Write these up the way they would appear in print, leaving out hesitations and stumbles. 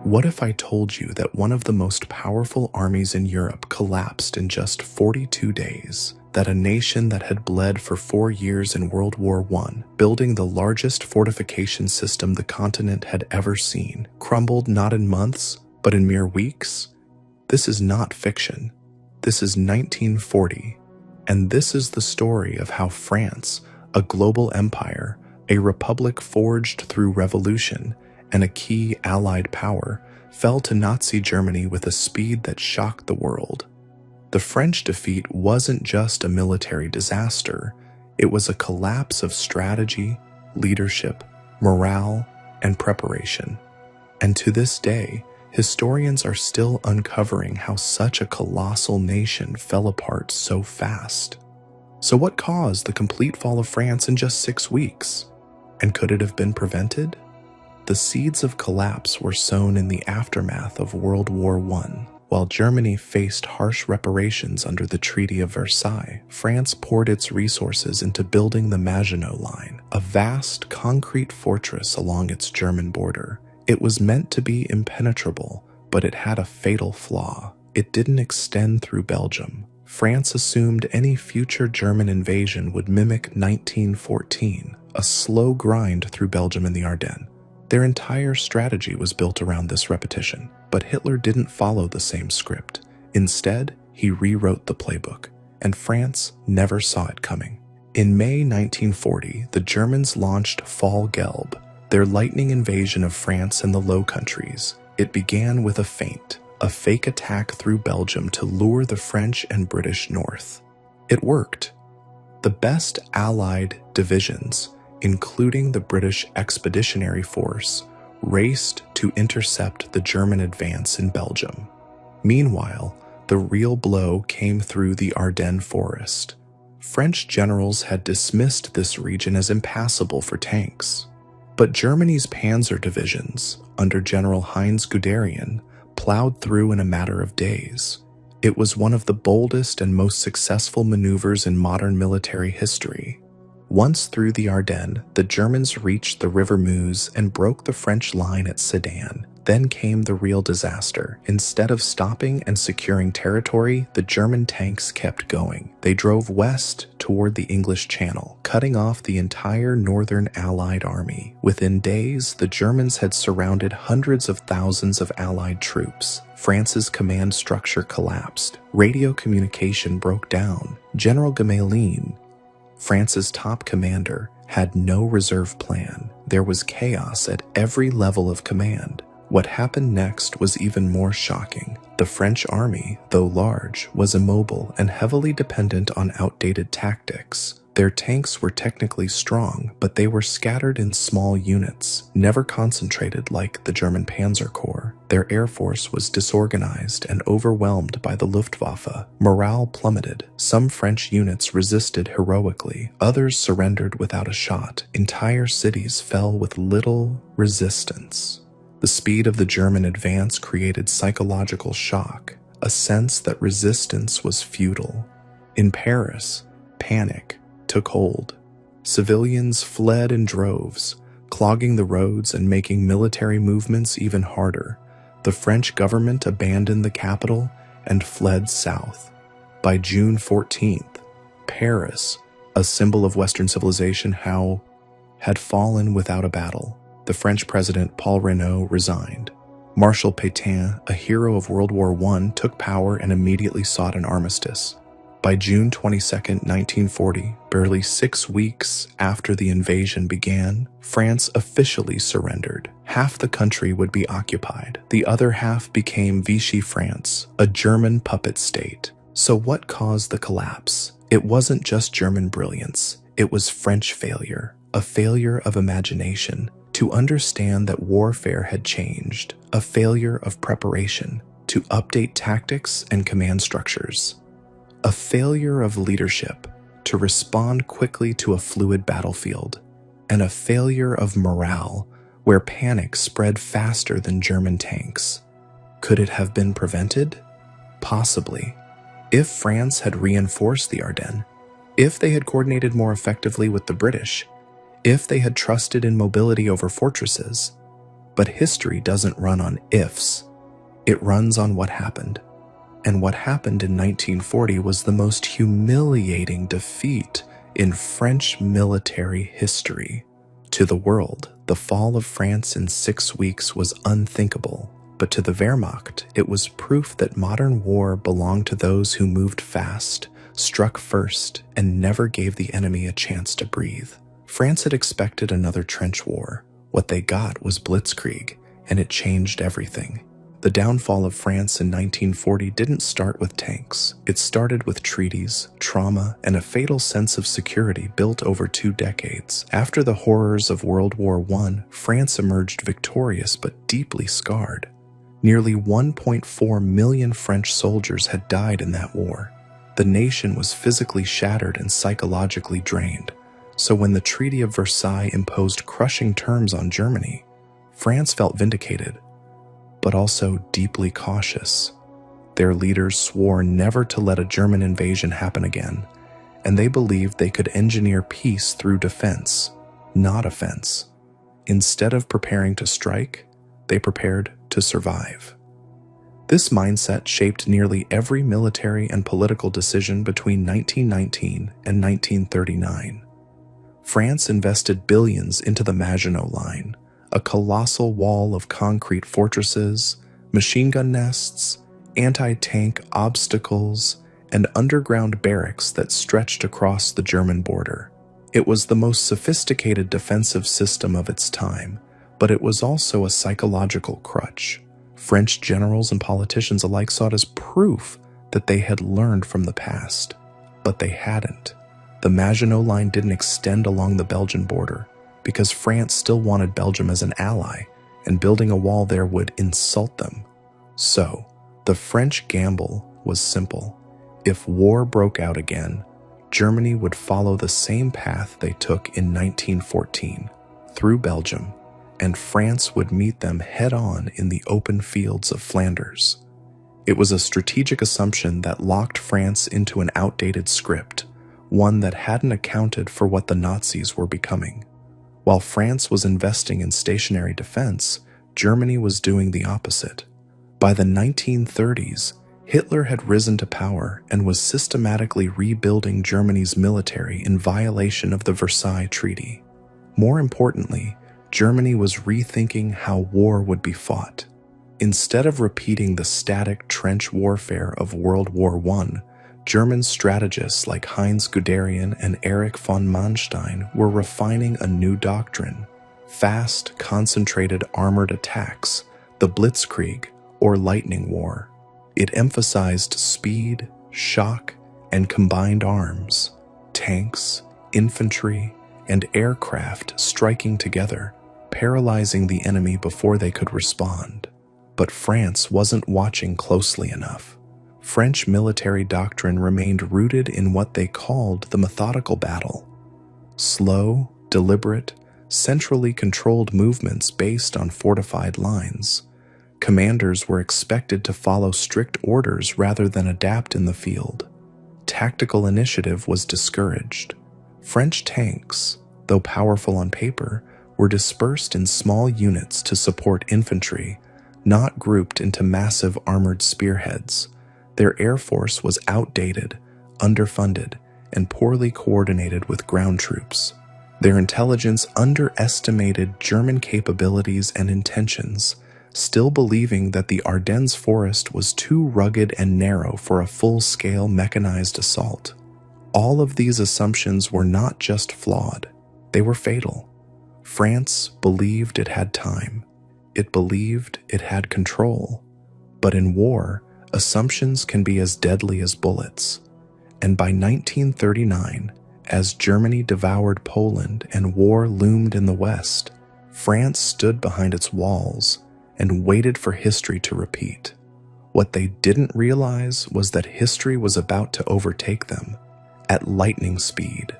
What if I told you that one of the most powerful armies in Europe collapsed in just 42 days? That a nation that had bled for 4 years in World War I, building the largest fortification system the continent had ever seen, crumbled not in months, but in mere weeks? This is not fiction. This is 1940, and this is the story of how France, a global empire, a republic forged through revolution, and a key Allied power, fell to Nazi Germany with a speed that shocked the world. The French defeat wasn't just a military disaster, it was a collapse of strategy, leadership, morale, and preparation. And to this day, historians are still uncovering how such a colossal nation fell apart so fast. So what caused the complete fall of France in just 6 weeks? And could it have been prevented? The seeds of collapse were sown in the aftermath of World War I. While Germany faced harsh reparations under the Treaty of Versailles, France poured its resources into building the Maginot Line, a vast concrete fortress along its German border. It was meant to be impenetrable, but it had a fatal flaw. It didn't extend through Belgium. France assumed any future German invasion would mimic 1914, a slow grind through Belgium and the Ardennes. Their entire strategy was built around this repetition, but Hitler didn't follow the same script. Instead, he rewrote the playbook, and France never saw it coming. In May 1940, the Germans launched Fall Gelb, their lightning invasion of France and the Low Countries. It began with a feint, a fake attack through Belgium to lure the French and British north. It worked. The best Allied divisions, including the British Expeditionary Force, raced to intercept the German advance in Belgium. Meanwhile, the real blow came through the Ardennes forest. French generals had dismissed this region as impassable for tanks. But Germany's panzer divisions, under General Heinz Guderian, plowed through in a matter of days. It was one of the boldest and most successful maneuvers in modern military history. Once through the Ardennes, the Germans reached the River Meuse and broke the French line at Sedan. Then came the real disaster. Instead of stopping and securing territory, the German tanks kept going. They drove west toward the English Channel, cutting off the entire northern Allied army. Within days, the Germans had surrounded hundreds of thousands of Allied troops. France's command structure collapsed. Radio communication broke down. General Gemelin, France's top commander, had no reserve plan. There was chaos at every level of command. What happened next was even more shocking. The French army, though large, was immobile and heavily dependent on outdated tactics. Their tanks were technically strong, but they were scattered in small units, never concentrated like the German Panzer Corps. Their air force was disorganized and overwhelmed by the Luftwaffe. Morale plummeted. Some French units resisted heroically, others surrendered without a shot. Entire cities fell with little resistance. The speed of the German advance created psychological shock, a sense that resistance was futile. In Paris, panic took hold. Civilians fled in droves, clogging the roads and making military movements even harder. The French government abandoned the capital and fled south. By June 14th, Paris, a symbol of Western civilization, had fallen without a battle. The French president Paul Reynaud resigned. Marshal Pétain, a hero of World War I, took power and immediately sought an armistice. By June 22, 1940, barely 6 weeks after the invasion began, France officially surrendered. Half the country would be occupied. The other half became Vichy France, a German puppet state. So what caused the collapse? It wasn't just German brilliance. It was French failure, a failure of imagination, to understand that warfare had changed, a failure of preparation, to update tactics and command structures, a failure of leadership, to respond quickly to a fluid battlefield, and a failure of morale, where panic spread faster than German tanks. Could it have been prevented? Possibly. If France had reinforced the Ardennes, if they had coordinated more effectively with the British, if they had trusted in mobility over fortresses. But history doesn't run on ifs. It runs on what happened. And what happened in 1940 was the most humiliating defeat in French military history. To the world, the fall of France in 6 weeks was unthinkable, but to the Wehrmacht, it was proof that modern war belonged to those who moved fast, struck first, and never gave the enemy a chance to breathe. France had expected another trench war. What they got was blitzkrieg, and it changed everything. The downfall of France in 1940 didn't start with tanks. It started with treaties, trauma, and a fatal sense of security built over 2 decades. After the horrors of World War I, France emerged victorious but deeply scarred. Nearly 1.4 million French soldiers had died in that war. The nation was physically shattered and psychologically drained. So when the Treaty of Versailles imposed crushing terms on Germany, France felt vindicated, but also deeply cautious. Their leaders swore never to let a German invasion happen again, and they believed they could engineer peace through defense, not offense. Instead of preparing to strike, they prepared to survive. This mindset shaped nearly every military and political decision between 1919 and 1939. France invested billions into the Maginot Line, a colossal wall of concrete fortresses, machine gun nests, anti-tank obstacles, and underground barracks that stretched across the German border. It was the most sophisticated defensive system of its time, but it was also a psychological crutch. French generals and politicians alike saw it as proof that they had learned from the past, but they hadn't. The Maginot Line didn't extend along the Belgian border because France still wanted Belgium as an ally, and building a wall there would insult them. So, the French gamble was simple. If war broke out again, Germany would follow the same path they took in 1914, through Belgium, and France would meet them head-on in the open fields of Flanders. It was a strategic assumption that locked France into an outdated script, one that hadn't accounted for what the Nazis were becoming. While France was investing in stationary defense, Germany was doing the opposite. By the 1930s, Hitler had risen to power and was systematically rebuilding Germany's military in violation of the Versailles Treaty. More importantly, Germany was rethinking how war would be fought. Instead of repeating the static trench warfare of World War I, German strategists like Heinz Guderian and Erich von Manstein were refining a new doctrine: fast, concentrated armored attacks, the blitzkrieg, or lightning war. It emphasized speed, shock, and combined arms, tanks, infantry, and aircraft striking together, paralyzing the enemy before they could respond. But France wasn't watching closely enough. French military doctrine remained rooted in what they called the methodical battle: slow, deliberate, centrally controlled movements based on fortified lines. Commanders were expected to follow strict orders rather than adapt in the field. Tactical initiative was discouraged. French tanks, though powerful on paper, were dispersed in small units to support infantry, not grouped into massive armored spearheads. Their air force was outdated, underfunded, and poorly coordinated with ground troops. Their intelligence underestimated German capabilities and intentions, still believing that the Ardennes forest was too rugged and narrow for a full-scale mechanized assault. All of these assumptions were not just flawed, they were fatal. France believed it had time. It believed it had control. But in war, assumptions can be as deadly as bullets. And by 1939, as Germany devoured Poland and war loomed in the West, France stood behind its walls and waited for history to repeat. What they didn't realize was that history was about to overtake them at lightning speed.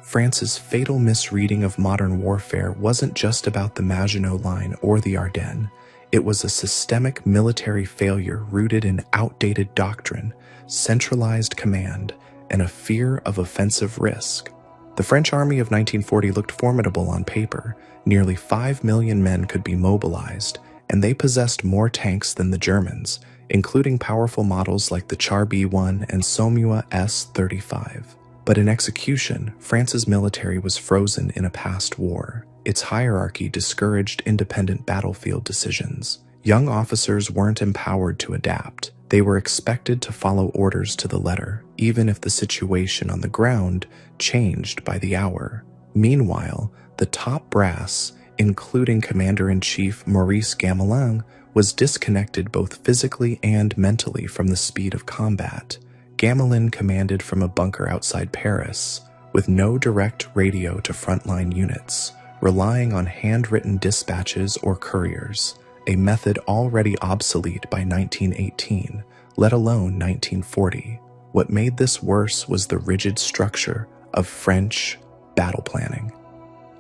France's fatal misreading of modern warfare wasn't just about the Maginot Line or the Ardennes. It was a systemic military failure rooted in outdated doctrine, centralized command, and a fear of offensive risk. The French army of 1940 looked formidable on paper, Nearly 5 million men could be mobilized, and they possessed more tanks than the Germans, including powerful models like the Char B1 and Somua S-35. But in execution, France's military was frozen in a past war. Its hierarchy discouraged independent battlefield decisions. Young officers weren't empowered to adapt. They were expected to follow orders to the letter, even if the situation on the ground changed by the hour. Meanwhile, the top brass, including Commander-in-Chief Maurice Gamelin, was disconnected both physically and mentally from the speed of combat. Gamelin commanded from a bunker outside Paris, with no direct radio to frontline units, relying on handwritten dispatches or couriers, a method already obsolete by 1918, let alone 1940. What made this worse was the rigid structure of French battle planning.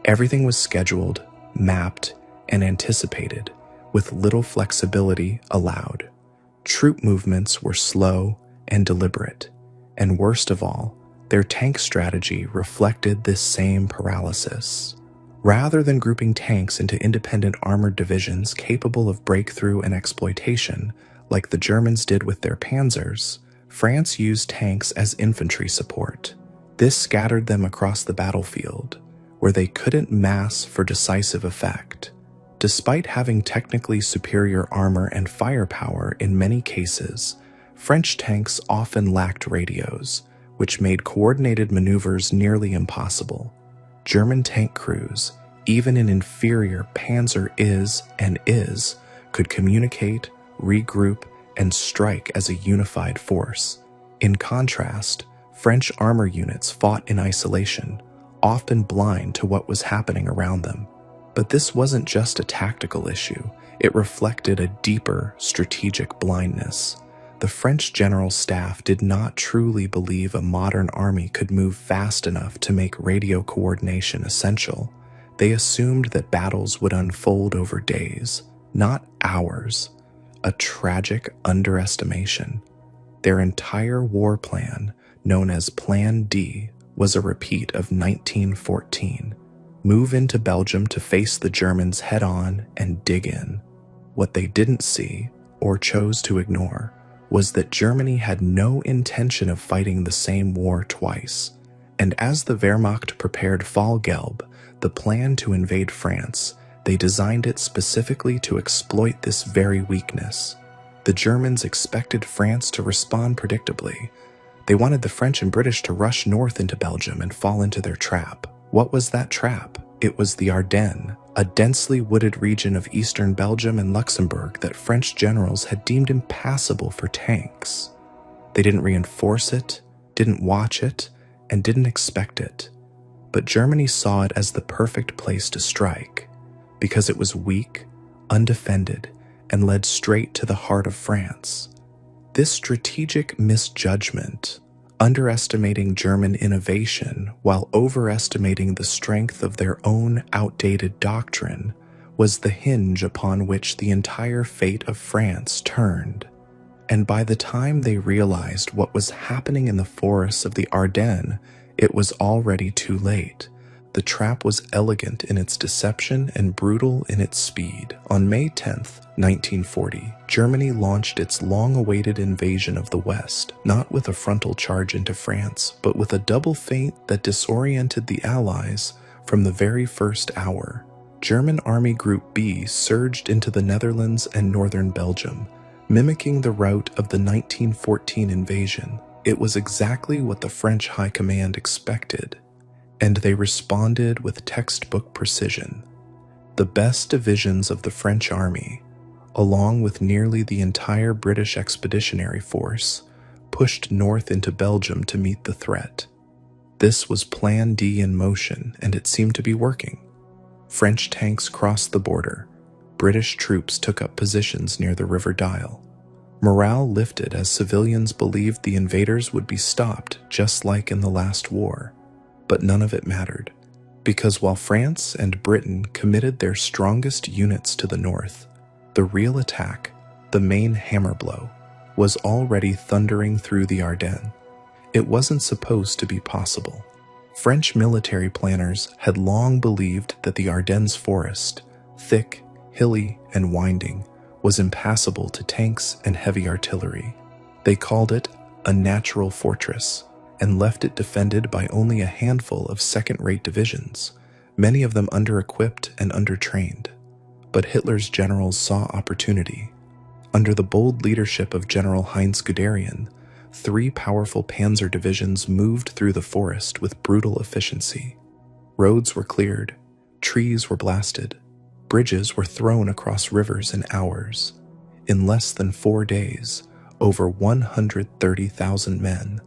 Everything was scheduled, mapped, and anticipated, with little flexibility allowed. Troop movements were slow and deliberate, and worst of all, their tank strategy reflected this same paralysis. Rather than grouping tanks into independent armored divisions capable of breakthrough and exploitation, like the Germans did with their panzers, France used tanks as infantry support. This scattered them across the battlefield, where they couldn't mass for decisive effect. Despite having technically superior armor and firepower in many cases, French tanks often lacked radios, which made coordinated maneuvers nearly impossible. German tank crews, even in inferior Panzer IS, could communicate, regroup, and strike as a unified force. In contrast, French armor units fought in isolation, often blind to what was happening around them. But this wasn't just a tactical issue, it reflected a deeper strategic blindness. The French general staff did not truly believe a modern army could move fast enough to make radio coordination essential. They assumed that battles would unfold over days, not hours, a tragic underestimation. Their entire war plan, known as Plan D, was a repeat of 1914. Move into Belgium to face the Germans head-on and dig in. What they didn't see, or chose to ignore, was that Germany had no intention of fighting the same war twice, and as the Wehrmacht prepared Fallgelb, the plan to invade France, they designed it specifically to exploit this very weakness. The Germans expected France to respond predictably. They wanted the French and British to rush north into Belgium and fall into their trap. What was that trap? It was the Ardennes, a densely wooded region of eastern Belgium and Luxembourg that French generals had deemed impassable for tanks. They didn't reinforce it, didn't watch it, and didn't expect it. But Germany saw it as the perfect place to strike, because it was weak, undefended, and led straight to the heart of France. This strategic misjudgment, underestimating German innovation while overestimating the strength of their own outdated doctrine, was the hinge upon which the entire fate of France turned. And by the time they realized what was happening in the forests of the Ardennes, it was already too late. The trap was elegant in its deception and brutal in its speed. On May 10th, 1940, Germany launched its long-awaited invasion of the West, not with a frontal charge into France, but with a double feint that disoriented the Allies from the very first hour. German Army Group B surged into the Netherlands and northern Belgium, mimicking the route of the 1914 invasion. It was exactly what the French High Command expected, and they responded with textbook precision. The best divisions of the French army, along with nearly the entire British Expeditionary Force, pushed north into Belgium to meet the threat. This was Plan D in motion, and it seemed to be working. French tanks crossed the border. British troops took up positions near the River Dyle. Morale lifted as civilians believed the invaders would be stopped, just like in the last war. But none of it mattered, because while France and Britain committed their strongest units to the north, the real attack, the main hammer blow, was already thundering through the Ardennes. It wasn't supposed to be possible. French military planners had long believed that the Ardennes forest, thick, hilly, and winding, was impassable to tanks and heavy artillery. They called it a natural fortress and left it defended by only a handful of second-rate divisions, many of them under-equipped and under-trained. But Hitler's generals saw opportunity. Under the bold leadership of General Heinz Guderian, 3 powerful panzer divisions moved through the forest with brutal efficiency. Roads were cleared, trees were blasted, bridges were thrown across rivers in hours. In less than 4 days, over 130,000 men,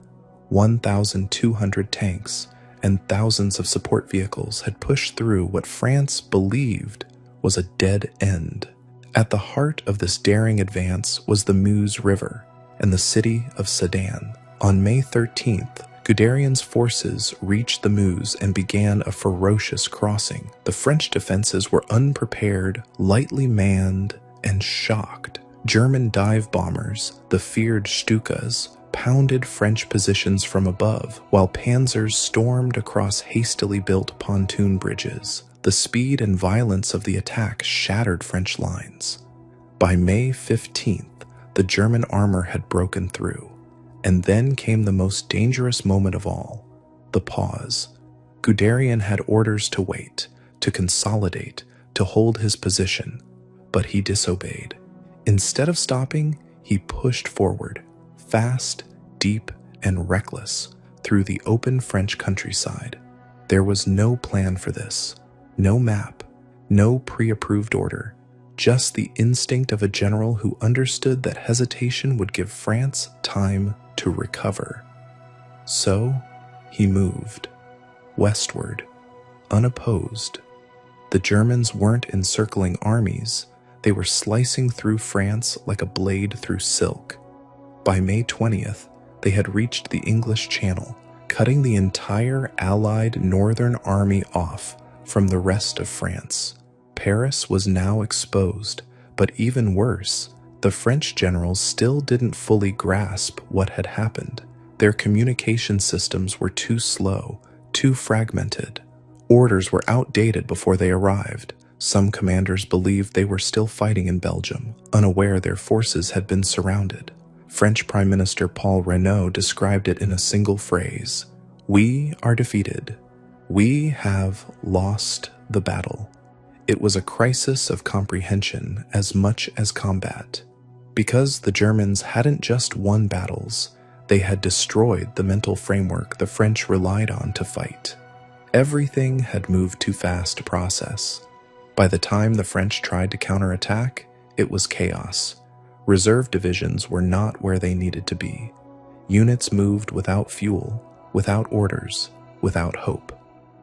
1,200 tanks, and thousands of support vehicles had pushed through what France believed was a dead end. At the heart of this daring advance was the Meuse River and the city of Sedan. On May 13th, Guderian's forces reached the Meuse and began a ferocious crossing. The French defenses were unprepared, lightly manned, and shocked. German dive bombers, the feared Stukas, pounded French positions from above, while panzers stormed across hastily built pontoon bridges. The speed and violence of the attack shattered French lines. By May 15th, the German armor had broken through. And then came the most dangerous moment of all, the pause. Guderian had orders to wait, to consolidate, to hold his position, but he disobeyed. Instead of stopping, he pushed forward, fast, deep, and reckless, through the open French countryside. There was no plan for this, no map, no pre-approved order, just the instinct of a general who understood that hesitation would give France time to recover. So, he moved, westward, unopposed. The Germans weren't encircling armies, they were slicing through France like a blade through silk. By May 20th, they had reached the English Channel, cutting the entire Allied Northern Army off from the rest of France. Paris was now exposed, but even worse, the French generals still didn't fully grasp what had happened. Their communication systems were too slow, too fragmented. Orders were outdated before they arrived. Some commanders believed they were still fighting in Belgium, unaware their forces had been surrounded. French Prime Minister Paul Reynaud described it in a single phrase: "We are defeated. We have lost the battle." It was a crisis of comprehension as much as combat. Because the Germans hadn't just won battles, they had destroyed the mental framework the French relied on to fight. Everything had moved too fast to process. By the time the French tried to counterattack, it was chaos. Reserve divisions were not where they needed to be. Units moved without fuel, without orders, without hope.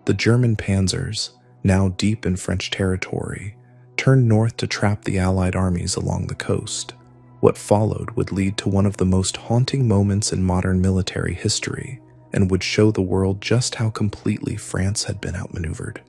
The German panzers, now deep in French territory, turned north to trap the Allied armies along the coast. What followed would lead to one of the most haunting moments in modern military history, and would show the world just how completely France had been outmaneuvered.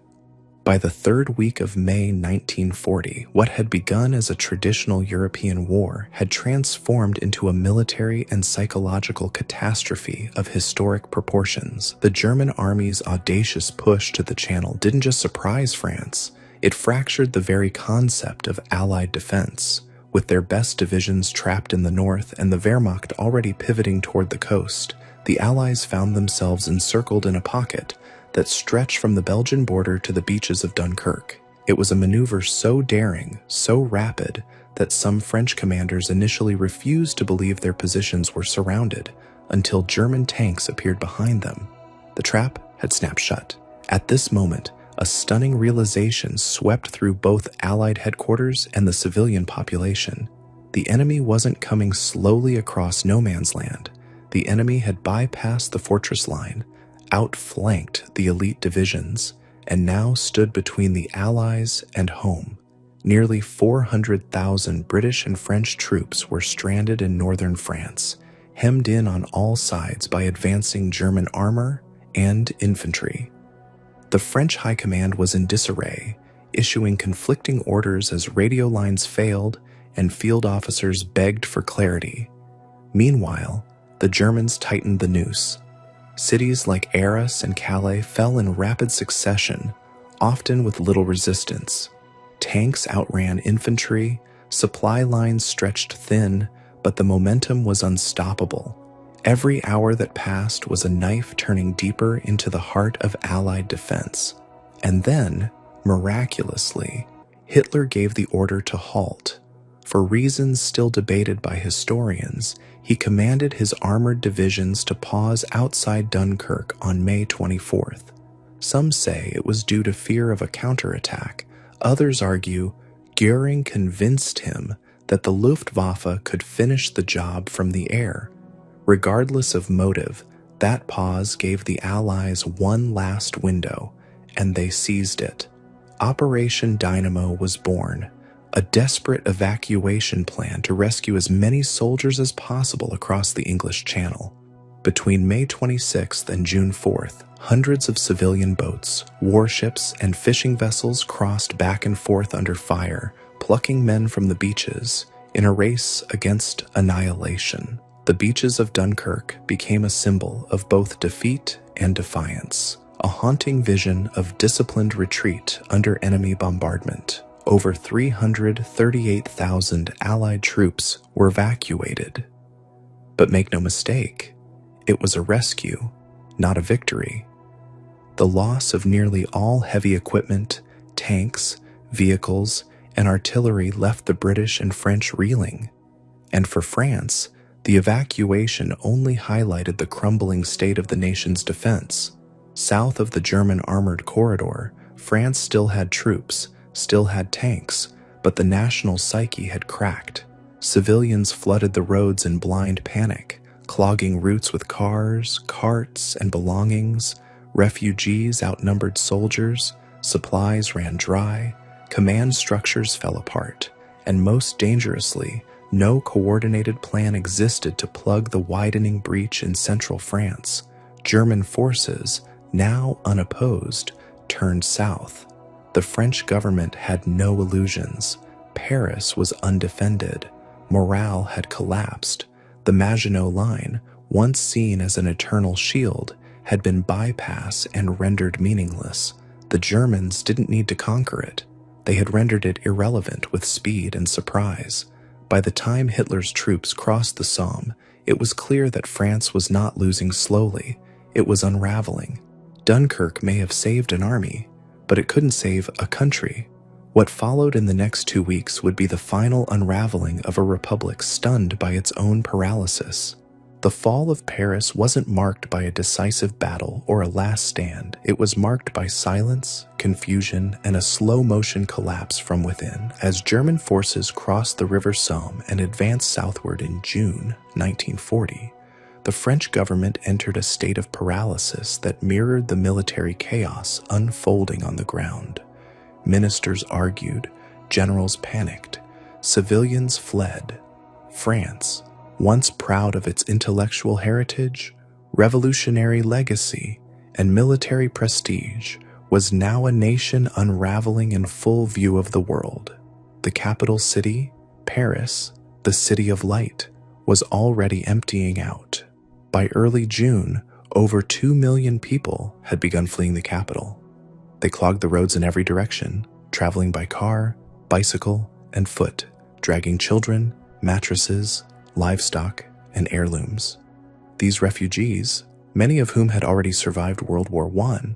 By the third week of May 1940, what had begun as a traditional European war had transformed into a military and psychological catastrophe of historic proportions. The German army's audacious push to the Channel didn't just surprise France, it fractured the very concept of Allied defense. With their best divisions trapped in the north and the Wehrmacht already pivoting toward the coast, the Allies found themselves encircled in a pocket that stretched from the Belgian border to the beaches of Dunkirk. It was a maneuver so daring, so rapid, that some French commanders initially refused to believe their positions were surrounded until German tanks appeared behind them. The trap had snapped shut. At this moment, a stunning realization swept through both Allied headquarters and the civilian population. The enemy wasn't coming slowly across no man's land. The enemy had bypassed the fortress line, outflanked the elite divisions, and now stood between the Allies and home. Nearly 400,000 British and French troops were stranded in northern France, hemmed in on all sides by advancing German armor and infantry. The French High Command was in disarray, issuing conflicting orders as radio lines failed and field officers begged for clarity. Meanwhile, the Germans tightened the noose. Cities like Arras and Calais fell in rapid succession, often with little resistance. Tanks outran infantry, supply lines stretched thin, but the momentum was unstoppable. Every hour that passed was a knife turning deeper into the heart of Allied defense. And then, miraculously, Hitler gave the order to halt. For reasons still debated by historians, he commanded his armored divisions to pause outside Dunkirk on May 24th. Some say it was due to fear of a counterattack. Others argue Göring convinced him that the Luftwaffe could finish the job from the air. Regardless of motive, that pause gave the Allies one last window, and they seized it. Operation Dynamo was born, a desperate evacuation plan to rescue as many soldiers as possible across the English Channel. Between May 26th and June 4th, hundreds of civilian boats, warships, and fishing vessels crossed back and forth under fire, plucking men from the beaches in a race against annihilation. The beaches of Dunkirk became a symbol of both defeat and defiance, a haunting vision of disciplined retreat under enemy bombardment. Over 338,000 Allied troops were evacuated. But make no mistake, it was a rescue, not a victory. The loss of nearly all heavy equipment, tanks, vehicles, and artillery left the British and French reeling. And for France, the evacuation only highlighted the crumbling state of the nation's defense. South of the German armored corridor, France still had troops, still had tanks, but the national psyche had cracked. Civilians flooded the roads in blind panic, clogging routes with cars, carts, and belongings. Refugees outnumbered soldiers, supplies ran dry, command structures fell apart, and most dangerously, no coordinated plan existed to plug the widening breach in central France. German forces, now unopposed, turned south. The French government had no illusions. Paris was undefended. Morale had collapsed. The Maginot Line, once seen as an eternal shield, had been bypassed and rendered meaningless. The Germans didn't need to conquer it. They had rendered it irrelevant with speed and surprise. By the time Hitler's troops crossed the Somme, it was clear that France was not losing slowly. It was unraveling. Dunkirk may have saved an army, but it couldn't save a country. What followed in the next 2 weeks would be the final unraveling of a republic stunned by its own paralysis. The fall of Paris wasn't marked by a decisive battle or a last stand. It was marked by silence, confusion, and a slow-motion collapse from within as German forces crossed the River Somme and advanced southward in June 1940. The French government entered a state of paralysis that mirrored the military chaos unfolding on the ground. Ministers argued, generals panicked, civilians fled. France, once proud of its intellectual heritage, revolutionary legacy, and military prestige, was now a nation unraveling in full view of the world. The capital city, Paris, the city of light, was already emptying out. By early June, over 2 million people had begun fleeing the capital. They clogged the roads in every direction, traveling by car, bicycle, and foot, dragging children, mattresses, livestock, and heirlooms. These refugees, many of whom had already survived World War I,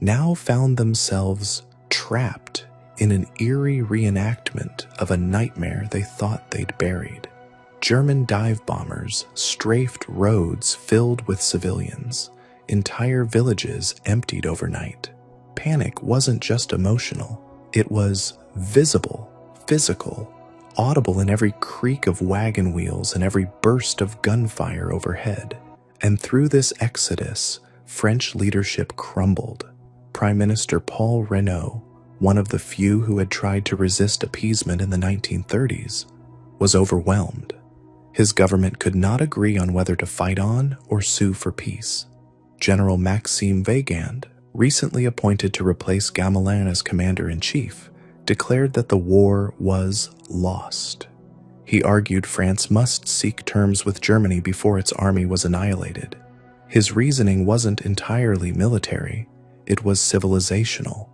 now found themselves trapped in an eerie reenactment of a nightmare they thought they'd buried. German dive bombers strafed roads filled with civilians. Entire villages emptied overnight. Panic wasn't just emotional. It was visible, physical, audible in every creak of wagon wheels and every burst of gunfire overhead. And through this exodus, French leadership crumbled. Prime Minister Paul Reynaud, one of the few who had tried to resist appeasement in the 1930s, was overwhelmed. His government could not agree on whether to fight on or sue for peace. General Maxime Weygand, recently appointed to replace Gamelin as commander-in-chief, declared that the war was lost. He argued France must seek terms with Germany before its army was annihilated. His reasoning wasn't entirely military, it was civilizational.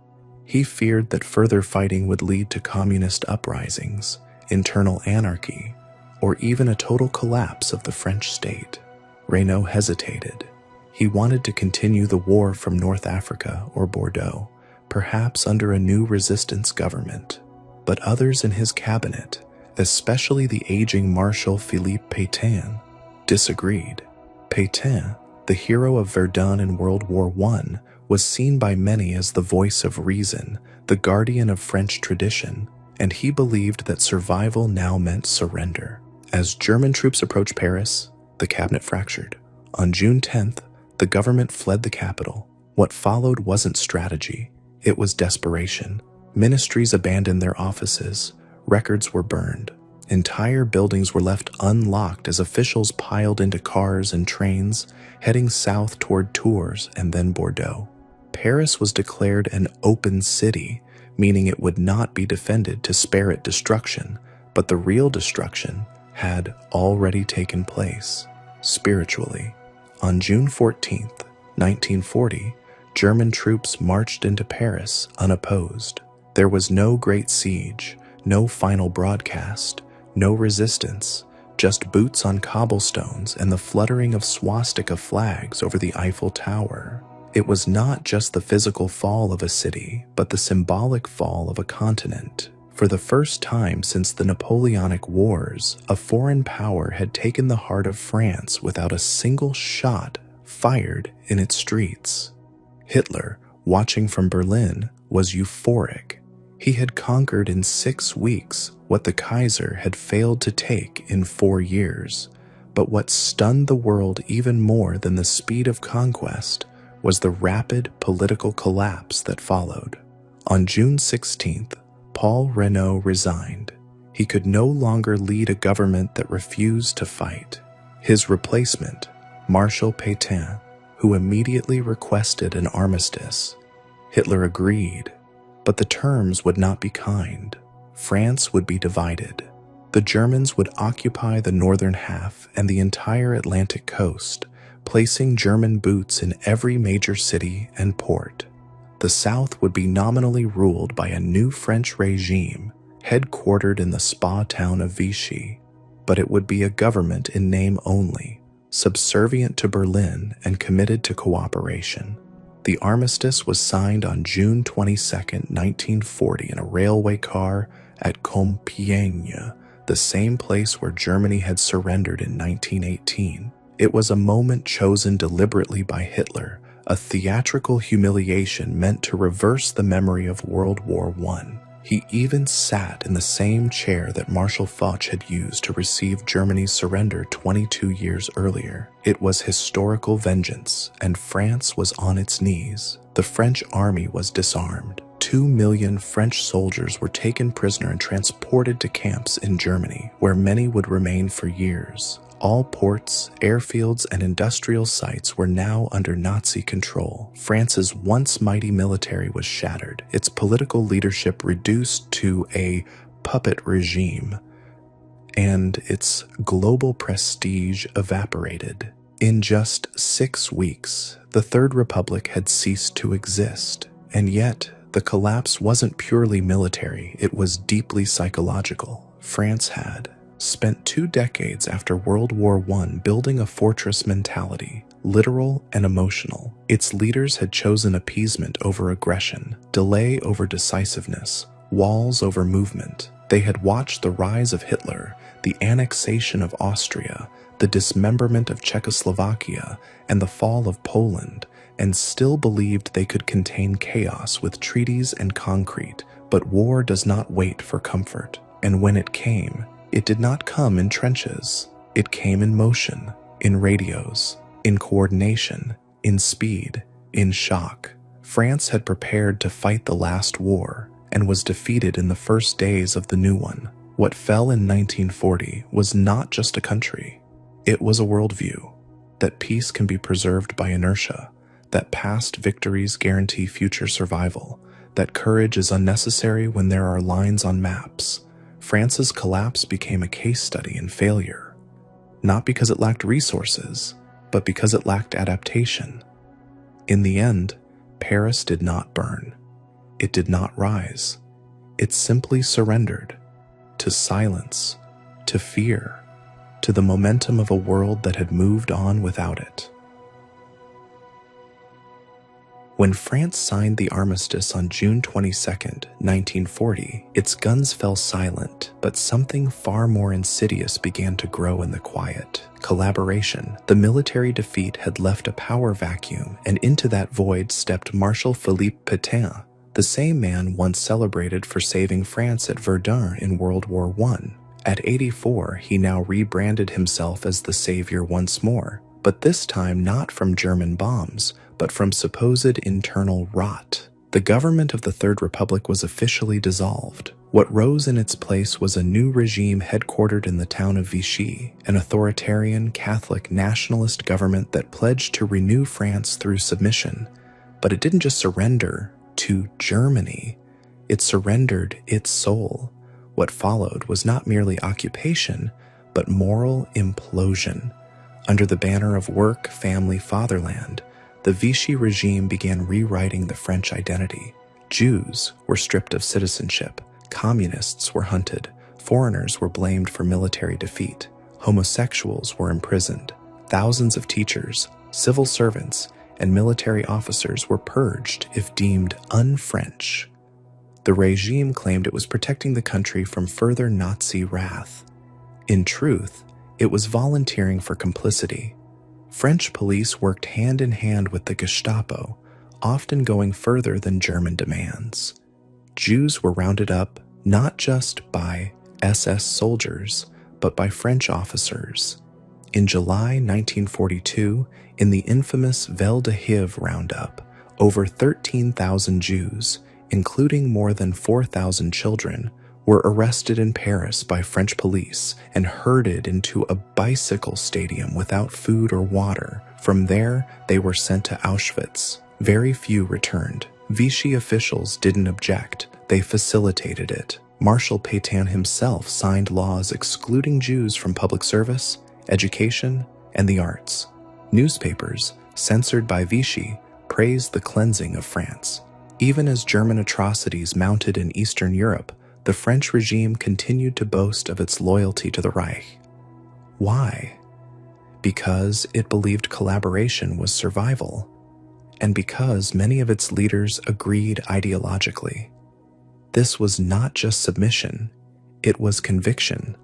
He feared that further fighting would lead to communist uprisings, internal anarchy, or even a total collapse of the French state. Reynaud hesitated. He wanted to continue the war from North Africa or Bordeaux, perhaps under a new resistance government. But others in his cabinet, especially the aging Marshal Philippe Pétain, disagreed. Pétain, the hero of Verdun in World War I, was seen by many as the voice of reason, the guardian of French tradition, and he believed that survival now meant surrender. As German troops approached Paris, the cabinet fractured. On June 10th, the government fled the capital. What followed wasn't strategy, it was desperation. Ministries abandoned their offices, records were burned. Entire buildings were left unlocked as officials piled into cars and trains, heading south toward Tours and then Bordeaux. Paris was declared an open city, meaning it would not be defended to spare it destruction, but the real destruction had already taken place, spiritually. On June 14th, 1940, German troops marched into Paris unopposed. There was no great siege, no final broadcast, no resistance, just boots on cobblestones and the fluttering of swastika flags over the Eiffel Tower. It was not just the physical fall of a city, but the symbolic fall of a continent. For the first time since the Napoleonic Wars, a foreign power had taken the heart of France without a single shot fired in its streets. Hitler, watching from Berlin, was euphoric. He had conquered in 6 weeks what the Kaiser had failed to take in 4 years. But what stunned the world even more than the speed of conquest was the rapid political collapse that followed. On June 16th, Paul Reynaud resigned. He could no longer lead a government that refused to fight. His replacement, Marshal Pétain, who immediately requested an armistice. Hitler agreed, but the terms would not be kind. France would be divided. The Germans would occupy the northern half and the entire Atlantic coast, placing German boots in every major city and port. The South would be nominally ruled by a new French regime, headquartered in the spa town of Vichy, but it would be a government in name only, subservient to Berlin and committed to cooperation. The armistice was signed on June 22, 1940 in a railway car at Compiègne, the same place where Germany had surrendered in 1918. It was a moment chosen deliberately by Hitler, a theatrical humiliation meant to reverse the memory of World War I. He even sat in the same chair that Marshal Foch had used to receive Germany's surrender 22 years earlier. It was historical vengeance, and France was on its knees. The French army was disarmed. 2 million French soldiers were taken prisoner and transported to camps in Germany, where many would remain for years. All ports, airfields, and industrial sites were now under Nazi control. France's once mighty military was shattered, its political leadership reduced to a puppet regime, and its global prestige evaporated. In just 6 weeks, the Third Republic had ceased to exist, and yet the collapse wasn't purely military, it was deeply psychological. France had spent 2 decades after World War I building a fortress mentality, literal and emotional. Its leaders had chosen appeasement over aggression, delay over decisiveness, walls over movement. They had watched the rise of Hitler, the annexation of Austria, the dismemberment of Czechoslovakia, and the fall of Poland, and still believed they could contain chaos with treaties and concrete. But war does not wait for comfort, and when it came, it did not come in trenches. It came in motion, in radios, in coordination, in speed, in shock. France had prepared to fight the last war and was defeated in the first days of the new one. What fell in 1940 was not just a country. It was a worldview, that peace can be preserved by inertia, that past victories guarantee future survival, that courage is unnecessary when there are lines on maps. France's collapse became a case study in failure, not because it lacked resources, but because it lacked adaptation. In the end, Paris did not burn. It did not rise. It simply surrendered to silence, to fear, to the momentum of a world that had moved on without it. When France signed the armistice on June 22, 1940, its guns fell silent, but something far more insidious began to grow in the quiet. Collaboration. The military defeat had left a power vacuum, and into that void stepped Marshal Philippe Pétain, the same man once celebrated for saving France at Verdun in World War I. At 84, he now rebranded himself as the savior once more, but this time not from German bombs, but from supposed internal rot. The government of the Third Republic was officially dissolved. What rose in its place was a new regime headquartered in the town of Vichy, an authoritarian, Catholic, nationalist government that pledged to renew France through submission. But it didn't just surrender to Germany, it surrendered its soul. What followed was not merely occupation, but moral implosion. Under the banner of work, family, fatherland, the Vichy regime began rewriting the French identity. Jews were stripped of citizenship, communists were hunted, foreigners were blamed for military defeat, homosexuals were imprisoned, thousands of teachers, civil servants, and military officers were purged if deemed un-French. The regime claimed it was protecting the country from further Nazi wrath. In truth, it was volunteering for complicity. French police worked hand in hand with the Gestapo, often going further than German demands. Jews were rounded up not just by SS soldiers, but by French officers. In July 1942, in the infamous Vel de Hiv roundup, over 13,000 Jews, including more than 4,000 children, were arrested in Paris by French police and herded into a bicycle stadium without food or water. From there, they were sent to Auschwitz. Very few returned. Vichy officials didn't object. They facilitated it. Marshal Pétain himself signed laws excluding Jews from public service, education, and the arts. Newspapers, censored by Vichy, praised the cleansing of France. Even as German atrocities mounted in Eastern Europe, the French regime continued to boast of its loyalty to the Reich. Why? Because it believed collaboration was survival, and because many of its leaders agreed ideologically. This was not just submission, it was conviction.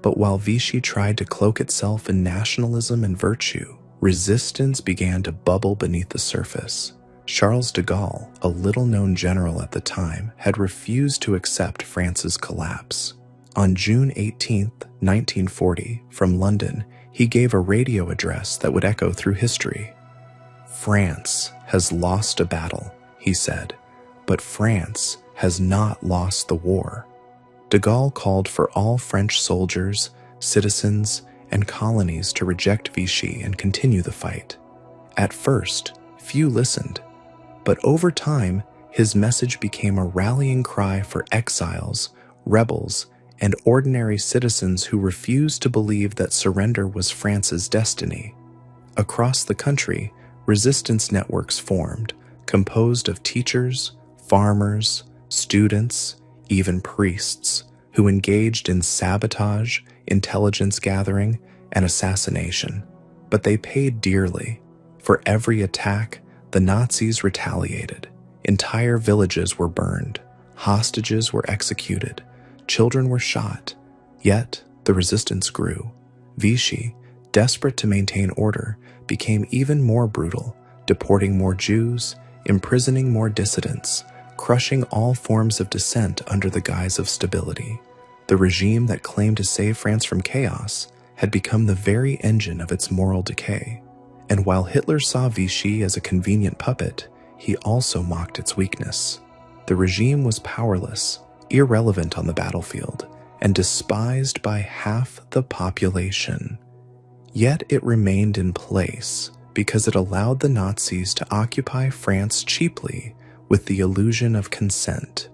But while Vichy tried to cloak itself in nationalism and virtue, resistance began to bubble beneath the surface. Charles de Gaulle, a little-known general at the time, had refused to accept France's collapse. On June 18, 1940, from London, he gave a radio address that would echo through history. "France has lost a battle," he said, "but France has not lost the war." De Gaulle called for all French soldiers, citizens, and colonies to reject Vichy and continue the fight. At first, few listened. But over time, his message became a rallying cry for exiles, rebels, and ordinary citizens who refused to believe that surrender was France's destiny. Across the country, resistance networks formed, composed of teachers, farmers, students, even priests, who engaged in sabotage, intelligence gathering, and assassination. But they paid dearly. For every attack, the Nazis retaliated. Entire villages were burned. Hostages were executed. Children were shot. Yet, the resistance grew. Vichy, desperate to maintain order, became even more brutal, deporting more Jews, imprisoning more dissidents, crushing all forms of dissent under the guise of stability. The regime that claimed to save France from chaos had become the very engine of its moral decay. And while Hitler saw Vichy as a convenient puppet, he also mocked its weakness. The regime was powerless, irrelevant on the battlefield, and despised by half the population. Yet it remained in place because it allowed the Nazis to occupy France cheaply with the illusion of consent.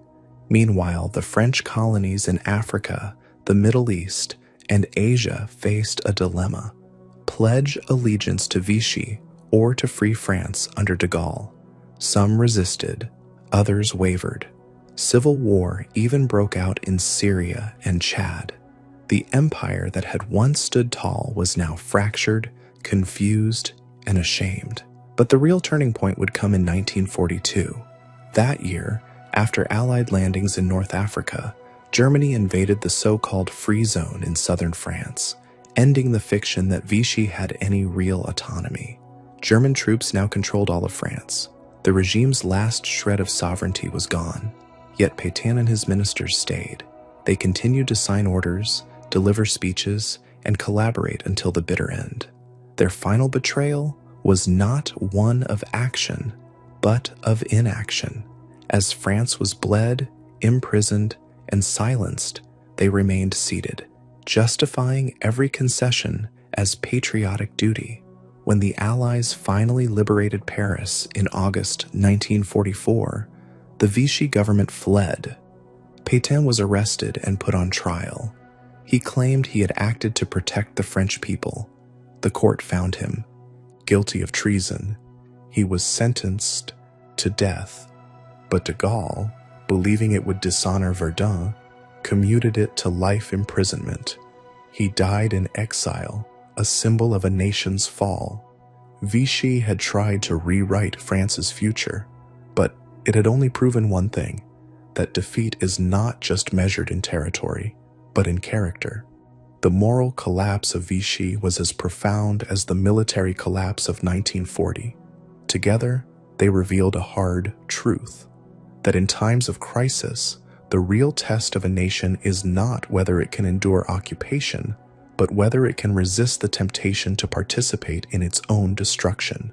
Meanwhile, the French colonies in Africa, the Middle East, and Asia faced a dilemma: pledge allegiance to Vichy or to free France under de Gaulle. Some resisted, others wavered. Civil war even broke out in Syria and Chad. The empire that had once stood tall was now fractured, confused, and ashamed. But the real turning point would come in 1942. That year, after Allied landings in North Africa, Germany invaded the so-called Free Zone in southern France, ending the fiction that Vichy had any real autonomy. German troops now controlled all of France. The regime's last shred of sovereignty was gone, yet Pétain and his ministers stayed. They continued to sign orders, deliver speeches, and collaborate until the bitter end. Their final betrayal was not one of action, but of inaction. As France was bled, imprisoned, and silenced, they remained seated, justifying every concession as patriotic duty. When the Allies finally liberated Paris in August 1944, the Vichy government fled. Pétain was arrested and put on trial. He claimed he had acted to protect the French people. The court found him guilty of treason. He was sentenced to death, but de Gaulle, believing it would dishonor Verdun, commuted it to life imprisonment. He died in exile, a symbol of a nation's fall. Vichy had tried to rewrite France's future, but it had only proven one thing, that defeat is not just measured in territory, but in character. The moral collapse of Vichy was as profound as the military collapse of 1940. Together, they revealed a hard truth, that in times of crisis, the real test of a nation is not whether it can endure occupation, but whether it can resist the temptation to participate in its own destruction.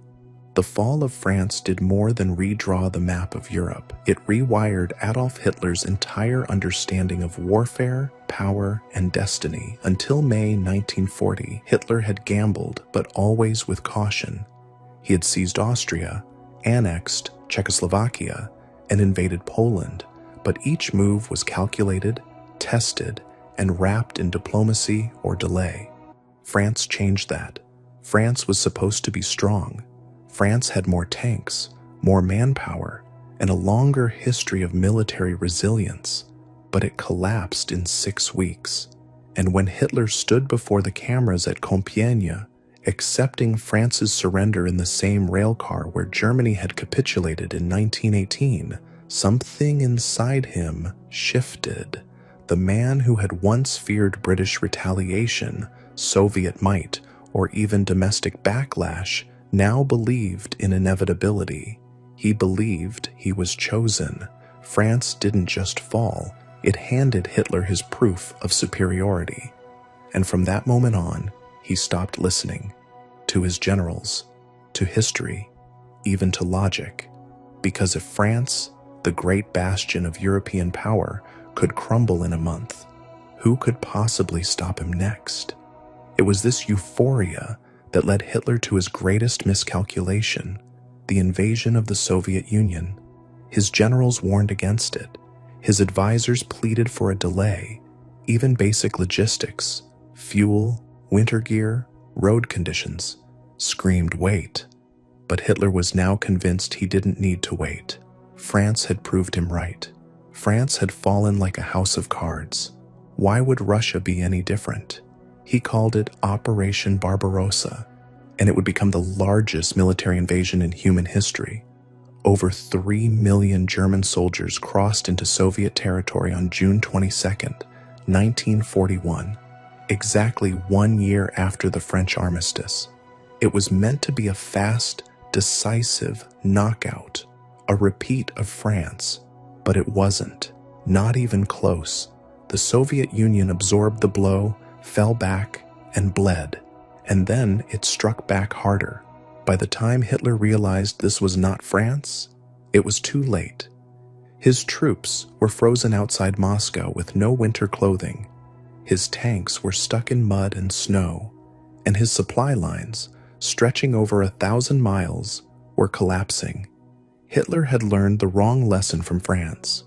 The fall of France did more than redraw the map of Europe. It rewired Adolf Hitler's entire understanding of warfare, power, and destiny. Until May 1940, Hitler had gambled, but always with caution. He had seized Austria, annexed Czechoslovakia, and invaded Poland, but each move was calculated, tested, and wrapped in diplomacy or delay. France changed that. France was supposed to be strong. France had more tanks, more manpower, and a longer history of military resilience, but it collapsed in 6 weeks. And when Hitler stood before the cameras at Compiègne, accepting France's surrender in the same railcar where Germany had capitulated in 1918, something inside him shifted. The man who had once feared British retaliation, Soviet might, or even domestic backlash now believed in inevitability. He believed he was chosen. France didn't just fall, it handed Hitler his proof of superiority. And from that moment on, he stopped listening to his generals, to history, even to logic. Because if France, the great bastion of European power, could crumble in a month, who could possibly stop him next? It was this euphoria that led Hitler to his greatest miscalculation, the invasion of the Soviet Union. His generals warned against it. His advisors pleaded for a delay. Even basic logistics, fuel, winter gear, road conditions, screamed wait. But Hitler was now convinced he didn't need to wait. France had proved him right. France had fallen like a house of cards. Why would Russia be any different? He called it Operation Barbarossa, and it would become the largest military invasion in human history. Over 3 million German soldiers crossed into Soviet territory on June 22, 1941, exactly 1 year after the French armistice. It was meant to be a fast, decisive knockout, a repeat of France, but it wasn't, not even close. The Soviet Union absorbed the blow, fell back, and bled, and then it struck back harder. By the time Hitler realized this was not France, it was too late. His troops were frozen outside Moscow with no winter clothing. His tanks were stuck in mud and snow, and his supply lines, stretching over 1,000 miles, were collapsing. Hitler had learned the wrong lesson from France.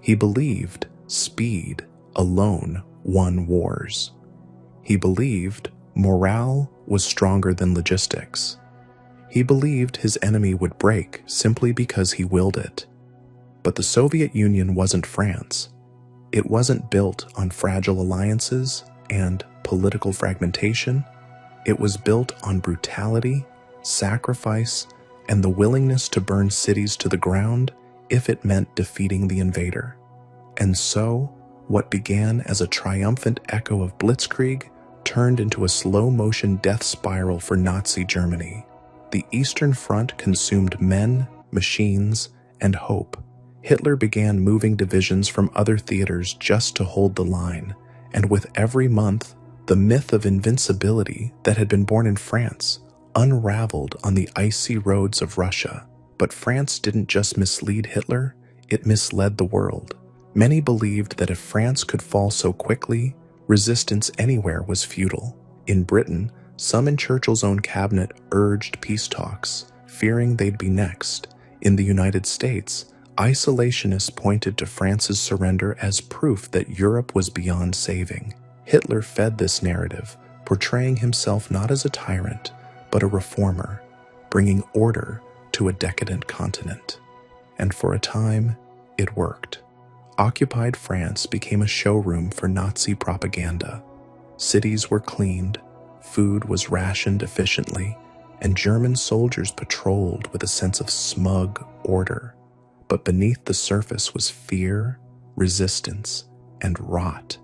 He believed speed alone won wars. He believed Morale was stronger than logistics. He believed his enemy would break simply because he willed it. But the Soviet Union wasn't France. It wasn't built on fragile alliances and political fragmentation. It was built on brutality, sacrifice, and the willingness to burn cities to the ground if it meant defeating the invader. And so, what began as a triumphant echo of blitzkrieg turned into a slow-motion death spiral for Nazi Germany. The Eastern Front consumed men, machines, and hope. Hitler began moving divisions from other theaters just to hold the line, and with every month, the myth of invincibility that had been born in France unraveled on the icy roads of Russia. But France didn't just mislead Hitler, it misled the world. Many believed that if France could fall so quickly, resistance anywhere was futile. In Britain, some in Churchill's own cabinet urged peace talks, fearing they'd be next. In the United States, isolationists pointed to France's surrender as proof that Europe was beyond saving. Hitler fed this narrative, portraying himself not as a tyrant, but a reformer, bringing order to a decadent continent. And for a time, it worked. Occupied France became a showroom for Nazi propaganda. Cities were cleaned, food was rationed efficiently, and German soldiers patrolled with a sense of smug order. But beneath the surface was fear, resistance, and rot.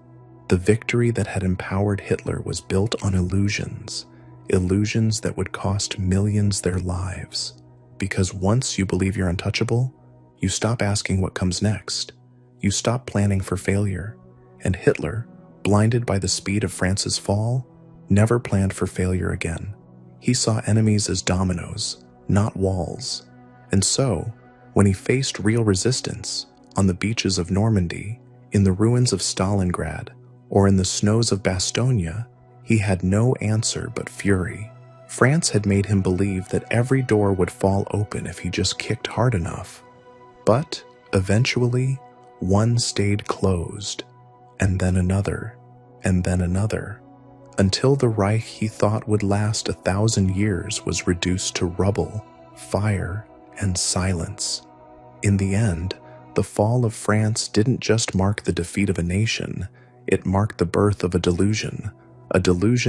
The victory that had empowered Hitler was built on illusions that would cost millions their lives. Because once you believe you're untouchable, you stop asking what comes next. You stop planning for failure. And Hitler, blinded by the speed of France's fall, never planned for failure again. He saw enemies as dominoes, not walls. And so, when he faced real resistance on the beaches of Normandy, in the ruins of Stalingrad, or in the snows of Bastogne, he had no answer but fury. France had made him believe that every door would fall open if he just kicked hard enough. But, eventually, one stayed closed, and then another, until the Reich he thought would last 1,000 years was reduced to rubble, fire, and silence. In the end, the fall of France didn't just mark the defeat of a nation, it marked the birth of a delusion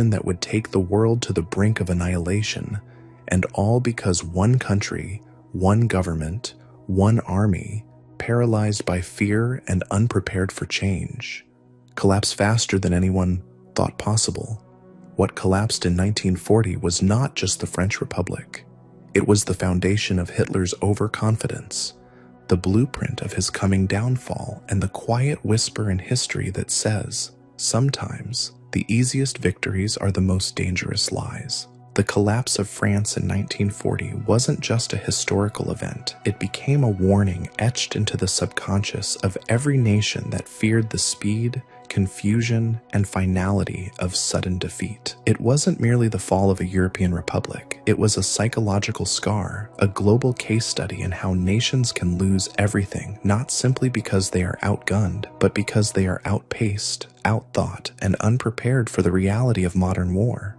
that would take the world to the brink of annihilation, and all because one country, one government, one army, paralyzed by fear and unprepared for change, collapsed faster than anyone thought possible. What collapsed in 1940 was not just the French Republic. It was the foundation of Hitler's overconfidence, the blueprint of his coming downfall, and the quiet whisper in history that says, sometimes, the easiest victories are the most dangerous lies. The collapse of France in 1940 wasn't just a historical event. It became a warning etched into the subconscious of every nation that feared the speed, confusion, and finality of sudden defeat. It wasn't merely the fall of a European republic. It was a psychological scar, a global case study in how nations can lose everything, not simply because they are outgunned, but because they are outpaced, outthought, and unprepared for the reality of modern war.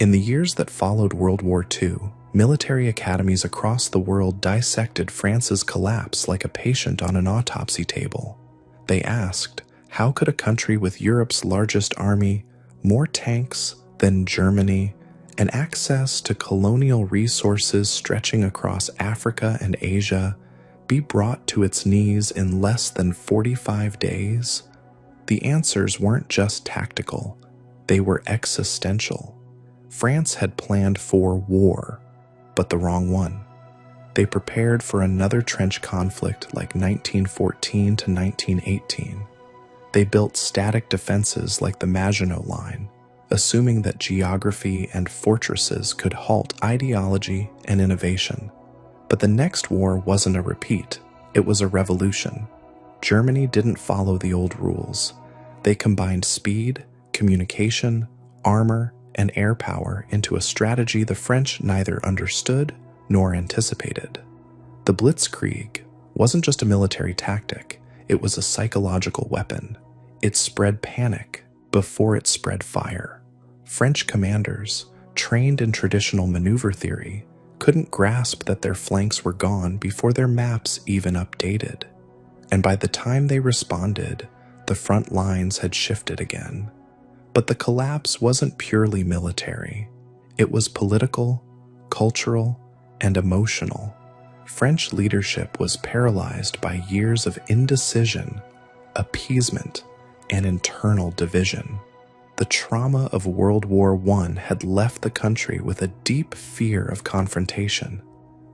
In the years that followed World War II, military academies across the world dissected France's collapse like a patient on an autopsy table. They asked, how could a country with Europe's largest army, more tanks than Germany, and access to colonial resources stretching across Africa and Asia be brought to its knees in less than 45 days? The answers weren't just tactical, they were existential. France had planned for war, but the wrong one. They prepared for another trench conflict like 1914 to 1918. They built static defenses like the Maginot Line, assuming that geography and fortresses could halt ideology and innovation. But the next war wasn't a repeat, it was a revolution. Germany didn't follow the old rules. They combined speed, communication, armor, and air power into a strategy the French neither understood nor anticipated. The blitzkrieg wasn't just a military tactic, it was a psychological weapon. It spread panic before it spread fire. French commanders, trained in traditional maneuver theory, couldn't grasp that their flanks were gone before their maps even updated. And by the time they responded, the front lines had shifted again. But the collapse wasn't purely military. It was political, cultural, and emotional. French leadership was paralyzed by years of indecision, appeasement, and internal division. The trauma of World War I had left the country with a deep fear of confrontation.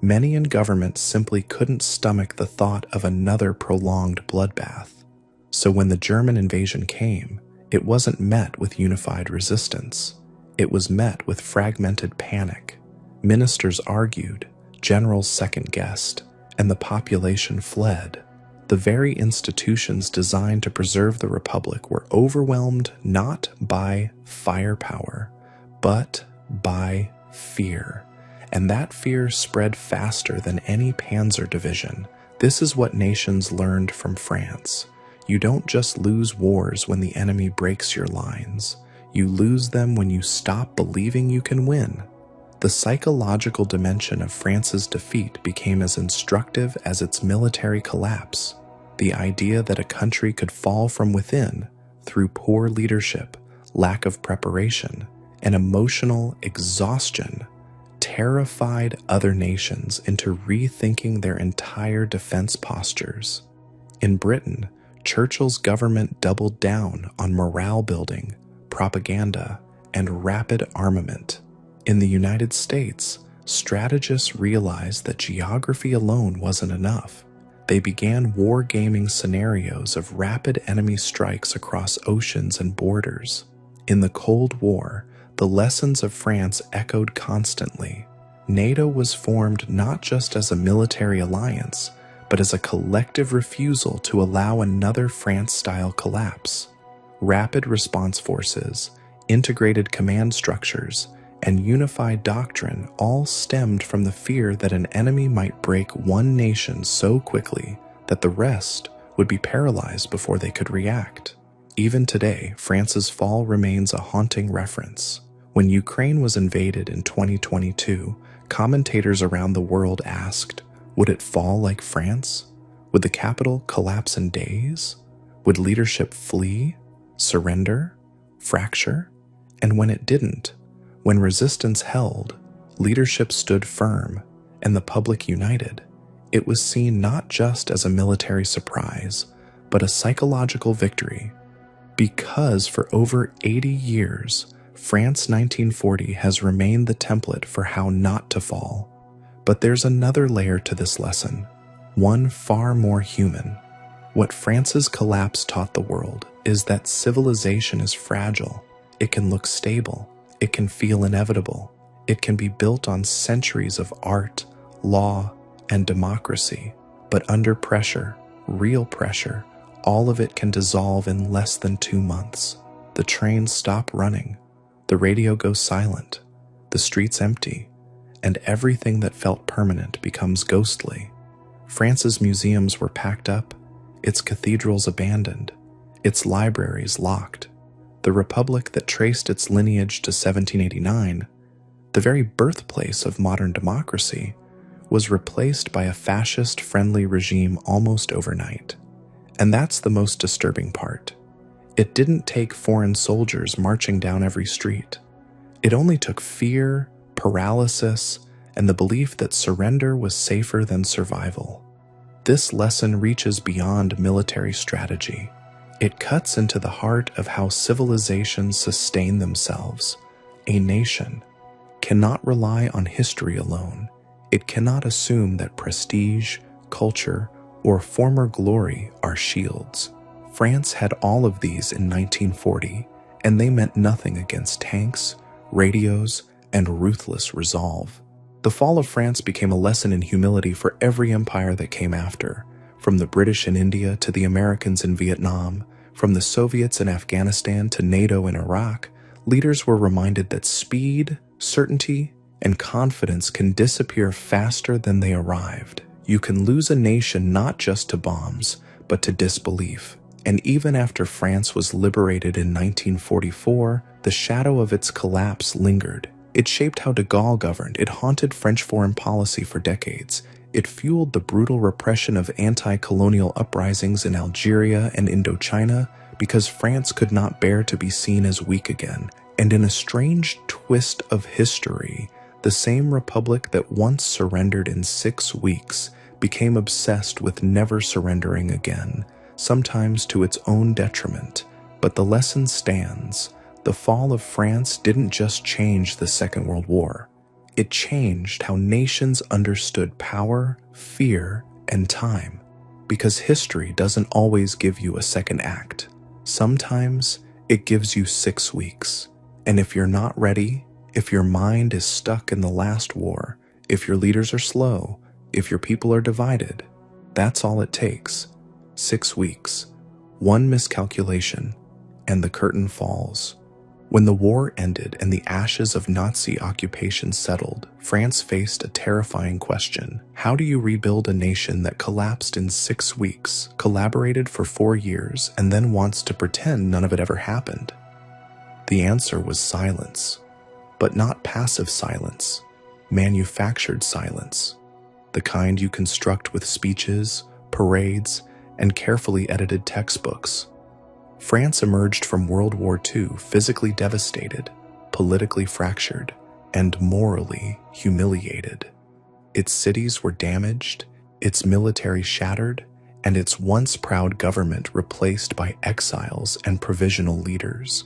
Many in government simply couldn't stomach the thought of another prolonged bloodbath. So when the German invasion came, it wasn't met with unified resistance. It was met with fragmented panic. Ministers argued, generals second-guessed, and the population fled. The very institutions designed to preserve the Republic were overwhelmed not by firepower, but by fear. And that fear spread faster than any panzer division. This is what nations learned from France. You don't just lose wars when the enemy breaks your lines. You lose them when you stop believing you can win. The psychological dimension of France's defeat became as instructive as its military collapse. The idea that a country could fall from within through poor leadership, lack of preparation, and emotional exhaustion terrified other nations into rethinking their entire defense postures. In Britain, Churchill's government doubled down on morale building, propaganda, and rapid armament. In the United States, strategists realized that geography alone wasn't enough. They began wargaming scenarios of rapid enemy strikes across oceans and borders. In the Cold War, the lessons of France echoed constantly. NATO was formed not just as a military alliance, but as a collective refusal to allow another France-style collapse. Rapid response forces, integrated command structures, and unified doctrine all stemmed from the fear that an enemy might break one nation so quickly that the rest would be paralyzed before they could react. Even today, France's fall remains a haunting reference. When Ukraine was invaded in 2022, commentators around the world asked, would it fall like France? Would the capital collapse in days? Would leadership flee, surrender, fracture? And when it didn't, when resistance held, leadership stood firm, and the public united, it was seen not just as a military surprise, but a psychological victory. Because for over 80 years, France 1940 has remained the template for how not to fall. But there's another layer to this lesson, one far more human. What France's collapse taught the world is that civilization is fragile. It can look stable. It can feel inevitable. It can be built on centuries of art, law, and democracy. But under pressure, real pressure, all of it can dissolve in less than 2 months. The trains stop running. The radio goes silent. The streets empty. And everything that felt permanent becomes ghostly. France's museums were packed up, its cathedrals abandoned, its libraries locked. The republic that traced its lineage to 1789, the very birthplace of modern democracy, was replaced by a fascist-friendly regime almost overnight. And that's the most disturbing part. It didn't take foreign soldiers marching down every street. It only took fear, paralysis, and the belief that surrender was safer than survival. This lesson reaches beyond military strategy. It cuts into the heart of how civilizations sustain themselves. A nation cannot rely on history alone. It cannot assume that prestige, culture, or former glory are shields. France had all of these in 1940, and they meant nothing against tanks, radios, and ruthless resolve. The fall of France became a lesson in humility for every empire that came after, from the British in India to the Americans in Vietnam, from the Soviets in Afghanistan to NATO in Iraq. Leaders were reminded that speed, certainty, and confidence can disappear faster than they arrived. You can lose a nation not just to bombs, but to disbelief. And even after France was liberated in 1944, The shadow of its collapse lingered. It shaped how de Gaulle governed. It haunted French foreign policy for decades. It fueled the brutal repression of anti-colonial uprisings in Algeria and Indochina because France could not bear to be seen as weak again. And in a strange twist of history, the same republic that once surrendered in 6 weeks became obsessed with never surrendering again, sometimes to its own detriment. But the lesson stands. The fall of France didn't just change the Second World War. It changed how nations understood power, fear, and time. Because history doesn't always give you a second act. Sometimes it gives you 6 weeks. And if you're not ready, if your mind is stuck in the last war, if your leaders are slow, if your people are divided, that's all it takes. 6 weeks, one miscalculation, and the curtain falls. When the war ended and the ashes of Nazi occupation settled, France faced a terrifying question. How do you rebuild a nation that collapsed in 6 weeks, collaborated for 4 years, and then wants to pretend none of it ever happened? The answer was silence. But not passive silence, manufactured silence. The kind you construct with speeches, parades, and carefully edited textbooks. France emerged from World War II physically devastated, politically fractured, and morally humiliated. Its cities were damaged, its military shattered, and its once proud government replaced by exiles and provisional leaders.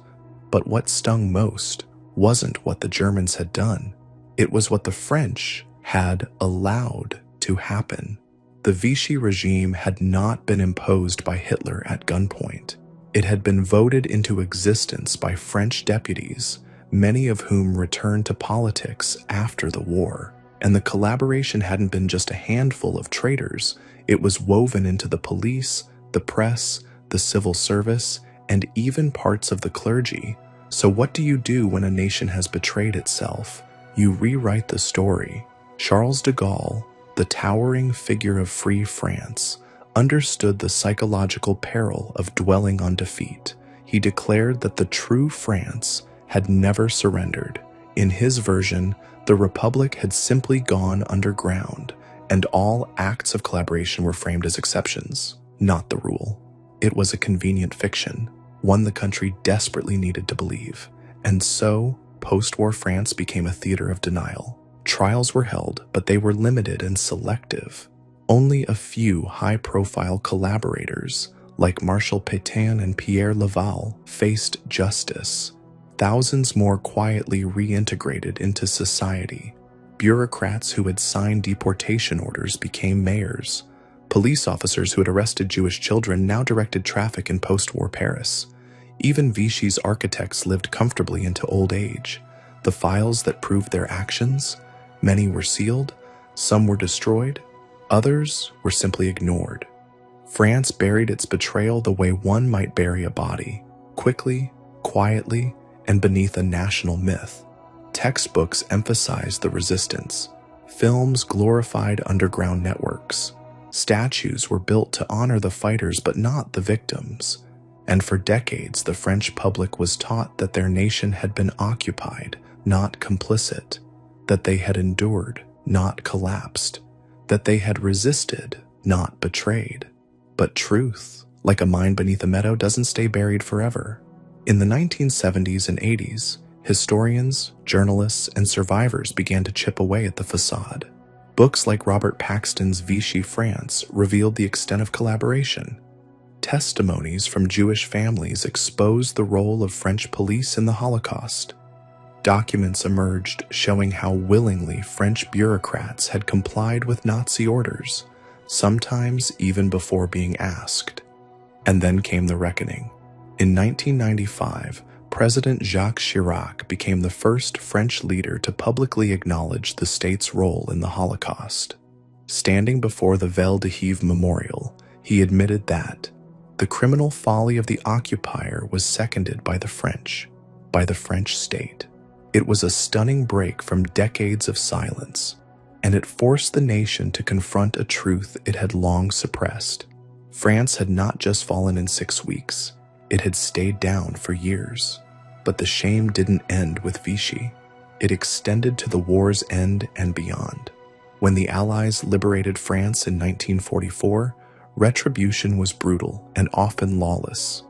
But what stung most wasn't what the Germans had done. It was what the French had allowed to happen. The Vichy regime had not been imposed by Hitler at gunpoint. It had been voted into existence by French deputies, many of whom returned to politics after the war. And the collaboration hadn't been just a handful of traitors. It was woven into the police, the press, the civil service, and even parts of the clergy. So what do you do when a nation has betrayed itself? You rewrite the story. Charles de Gaulle, the towering figure of free France, understood the psychological peril of dwelling on defeat. He declared that the true France had never surrendered. In his version, the Republic had simply gone underground, and all acts of collaboration were framed as exceptions, not the rule. It was a convenient fiction, one the country desperately needed to believe. And so, post-war France became a theater of denial. Trials were held, but they were limited and selective. Only a few high-profile collaborators, like Marshal Pétain and Pierre Laval, faced justice. Thousands more quietly reintegrated into society. Bureaucrats who had signed deportation orders became mayors. Police officers who had arrested Jewish children now directed traffic in post-war Paris. Even Vichy's architects lived comfortably into old age. The files that proved their actions, many were sealed, some were destroyed, others were simply ignored. France buried its betrayal the way one might bury a body, quickly, quietly, and beneath a national myth. Textbooks emphasized the resistance. Films glorified underground networks. Statues were built to honor the fighters but not the victims. And for decades, the French public was taught that their nation had been occupied, not complicit, that they had endured, not collapsed, that they had resisted, not betrayed. But truth, like a mine beneath a meadow, doesn't stay buried forever. In the 1970s and 80s, historians, journalists, and survivors began to chip away at the facade. Books like Robert Paxton's Vichy France revealed the extent of collaboration. Testimonies from Jewish families exposed the role of French police in the Holocaust. Documents emerged showing how willingly French bureaucrats had complied with Nazi orders, sometimes even before being asked. And then came the reckoning. In 1995, President Jacques Chirac became the first French leader to publicly acknowledge the state's role in the Holocaust. Standing before the Vel d'Hiv Memorial, he admitted that the criminal folly of the occupier was seconded by the French state. It was a stunning break from decades of silence, and it forced the nation to confront a truth it had long suppressed. France had not just fallen in 6 weeks, it had stayed down for years. But the shame didn't end with Vichy. It extended to the war's end and beyond. When the Allies liberated France in 1944, retribution was brutal and often lawless.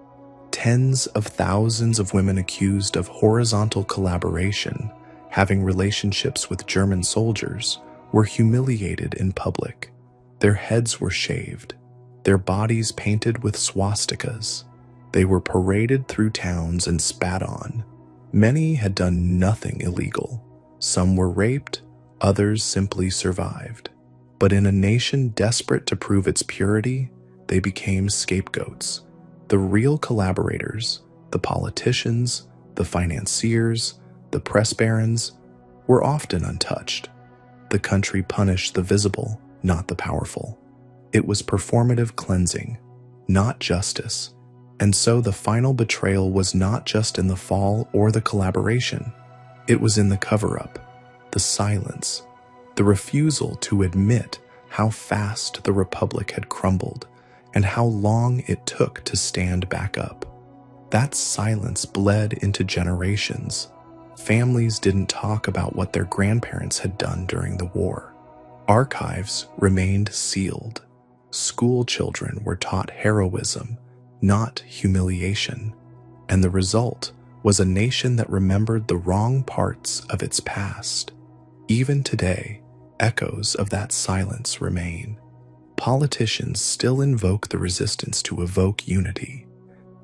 Tens of thousands of women accused of horizontal collaboration, having relationships with German soldiers, were humiliated in public. Their heads were shaved, their bodies painted with swastikas. They were paraded through towns and spat on. Many had done nothing illegal. Some were raped, others simply survived. But in a nation desperate to prove its purity, they became scapegoats. The real collaborators, the politicians, the financiers, the press barons, were often untouched. The country punished the visible, not the powerful. It was performative cleansing, not justice. And so the final betrayal was not just in the fall or the collaboration. It was in the cover-up, the silence, the refusal to admit how fast the Republic had crumbled and how long it took to stand back up. That silence bled into generations. Families didn't talk about what their grandparents had done during the war. Archives remained sealed. School children were taught heroism, not humiliation. And the result was a nation that remembered the wrong parts of its past. Even today, echoes of that silence remain. Politicians still invoke the resistance to evoke unity.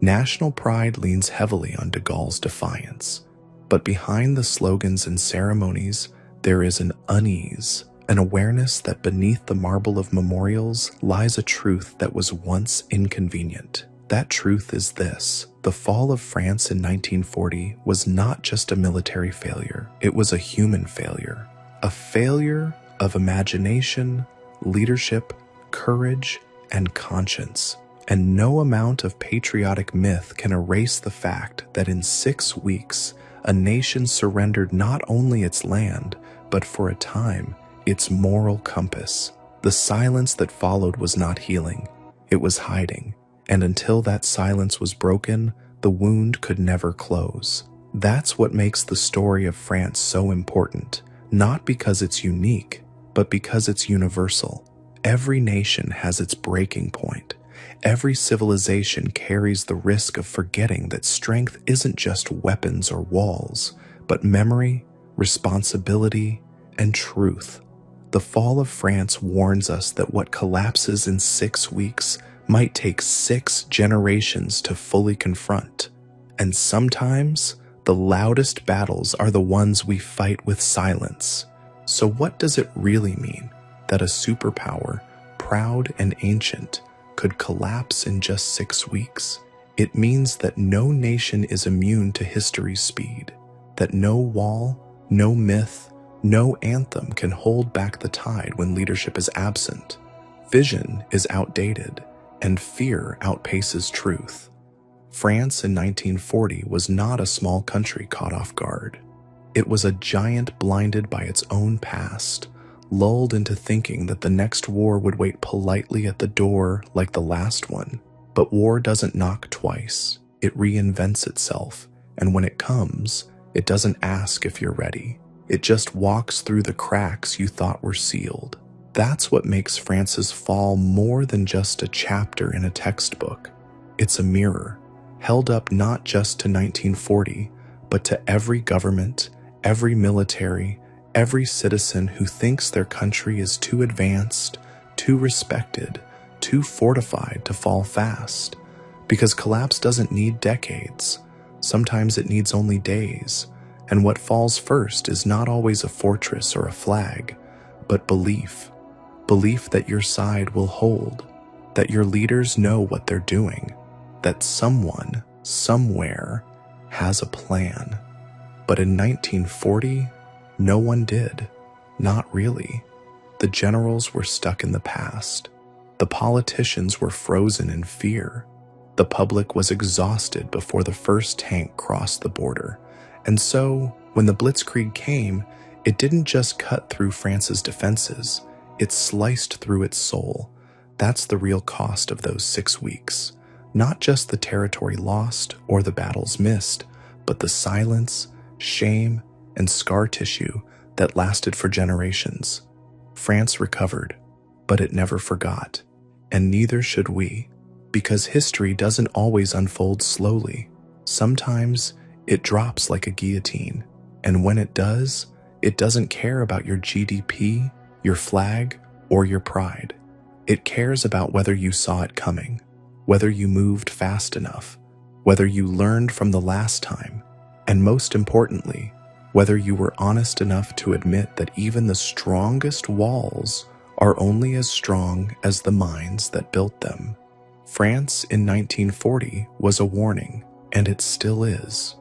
National pride leans heavily on de Gaulle's defiance. But behind the slogans and ceremonies, there is an unease, an awareness that beneath the marble of memorials lies a truth that was once inconvenient. That truth is this: the fall of France in 1940 was not just a military failure, it was a human failure. A failure of imagination, leadership, courage, and conscience. And no amount of patriotic myth can erase the fact that in 6 weeks, a nation surrendered not only its land, but for a time, its moral compass. The silence that followed was not healing, it was hiding. And until that silence was broken, the wound could never close. That's what makes the story of France so important, not because it's unique, but because it's universal. Every nation has its breaking point. Every civilization carries the risk of forgetting that strength isn't just weapons or walls, but memory, responsibility, and truth. The fall of France warns us that what collapses in 6 weeks might take 6 generations to fully confront. And sometimes, the loudest battles are the ones we fight with silence. So what does it really mean that a superpower, proud and ancient, could collapse in just 6 weeks? It means that no nation is immune to history's speed, that no wall, no myth, no anthem can hold back the tide when leadership is absent. Vision is outdated, and fear outpaces truth. France in 1940 was not a small country caught off guard. It was a giant blinded by its own past, lulled into thinking that the next war would wait politely at the door like the last one. But war doesn't knock twice. It reinvents itself, and when it comes, it doesn't ask if you're ready. It just walks through the cracks you thought were sealed. That's what makes France's fall more than just a chapter in a textbook. It's a mirror, held up not just to 1940, but to every government, every military, every citizen who thinks their country is too advanced, too respected, too fortified to fall fast. Because collapse doesn't need decades. Sometimes it needs only days. And what falls first is not always a fortress or a flag, but belief. Belief that your side will hold, that your leaders know what they're doing, that someone, somewhere, has a plan. But in 1940, no one did. Not really. The generals were stuck in the past. The politicians were frozen in fear. The public was exhausted before the first tank crossed the border. And so, when the blitzkrieg came, it didn't just cut through France's defenses, it sliced through its soul. That's the real cost of those 6 weeks. Not just the territory lost or the battles missed, but the silence, shame, and scar tissue that lasted for generations. France recovered, but it never forgot, and neither should we, because history doesn't always unfold slowly. Sometimes it drops like a guillotine, and when it does, it doesn't care about your GDP, your flag, or your pride. It cares about whether you saw it coming, whether you moved fast enough, whether you learned from the last time, and most importantly, whether you were honest enough to admit that even the strongest walls are only as strong as the minds that built them. France in 1940 was a warning, and it still is.